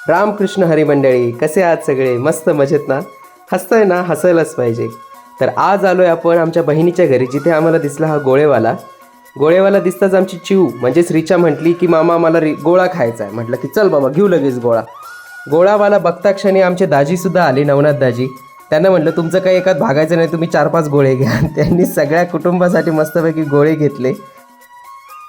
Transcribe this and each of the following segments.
रामकृष्ण हरी मंडळी, कसे आहात सगळे? मस्त मजेत ना? हसतंय ना? हसायलाच पाहिजे. तर आज आलोय आपण आमच्या बहिणीच्या घरी, जिथे आम्हाला दिसला हा गोळेवाला दिसताच आमची चिऊ म्हणजेच रिचा म्हटली की मामा मला गोळा खायचा आहे. म्हटलं की चल बाबा घेऊ लगेच गोळावाला बघता क्षणी आमचे दाजीसुद्धा आले, नवनाथ दाजी. त्यांना म्हटलं तुमचं काही एकात भागायचं नाही, तुम्ही 4-5 गोळे घ्या. त्यांनी सगळ्या कुटुंबासाठी मस्तपैकी गोळे घेतले.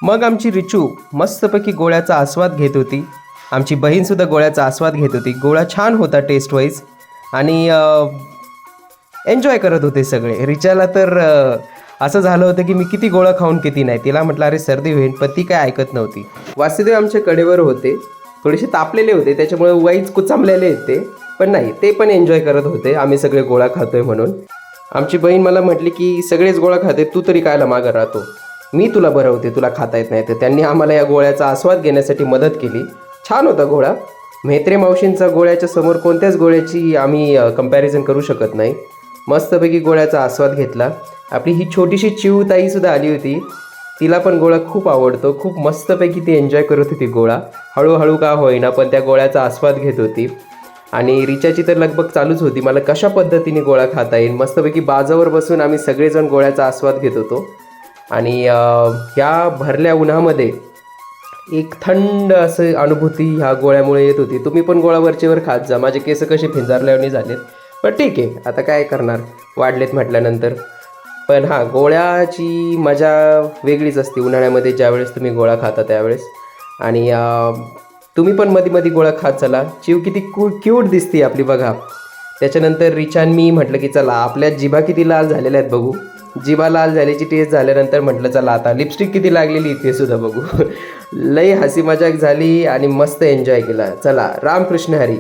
मग आमची रिचू मस्तपैकी गोळ्याचा आस्वाद घेत होती. आमची बहीणसुद्धा गोळ्याचा आस्वाद घेत होती. गोळा छान होता टेस्ट वाईज आणि एन्जॉय करत होते सगळे. रिचाला तर असं झालं होतं की मी किती गोळा खाऊन किती नाही. तिला म्हटलं अरे सर्दी होईल, पण ती काय ऐकत नव्हती. वासुदेव आमच्या कडेवर होते, थोडेसे तापलेले होते, त्याच्यामुळे वाईच कुचामलेले आहेत ते, पण नाही ते पण एन्जॉय करत होते आम्ही सगळे गोळा खातोय म्हणून. आमची बहीण मला म्हटली की सगळेच गोळा खाते, तू तरी कायला मागं राहतो, मी तुला भरवते, तुला खाता येत नाही. तर त्यांनी आम्हाला या गोळ्याचा आस्वाद घेण्यासाठी मदत केली. छान होता गोळा. म्हेत्रे मावशींचा गोळ्याच्या समोर कोणत्याच गोळ्याची आम्ही कंपॅरिझन करू शकत नाही. मस्तपैकी गोळ्याचा आस्वाद घेतला. आपली ही छोटीशी चिऊ ताईसुद्धा आली होती. तिला पण गोळा खूप आवडतो. खूप मस्तपैकी ती एन्जॉय करत होती गोळा. हळूहळू का होईना पण त्या गोळ्याचा आस्वाद घेत होती. आणि रिचाची तर लगबग चालूच होती, मला कशा पद्धतीने गोळा खाता येईल. मस्तपैकी बाजावर बसून आम्ही सगळेजण गोळ्याचा आस्वाद घेत होतो. आणि या भरल्या उन्हामध्ये एक थंड असं अनुभूती ह्या गोळ्यामुळे येत होती. तुम्ही पण गोळा वरचेवर खात जा. माझे केस कसे फिंजारल्याने झालेत, पण ठीक आहे, आता काय करणार, वाढलेत म्हटल्यानंतर. पण हां, गोळ्याची मजा वेगळीच असते उन्हाळ्यामध्ये, ज्यावेळेस तुम्ही गोळा खाता त्यावेळेस. आणि तुम्ही पण मध्ये गोळा खात चला. चिव किती क्यूट दिसते आपली बघा. त्याच्यानंतर रिचान मी म्हटलं की चला आपल्या जिभा किती लाल झालेल्या आहेत बघू. जिभा लाल झाल्याची टेस्ट झाल्यानंतर म्हटलं चला आता लिपस्टिक किती लागलेली ते सुद्धा बघू. लई हसी मजाक झाली आणि मस्त एन्जॉय केला. चला, रामकृष्ण हरी.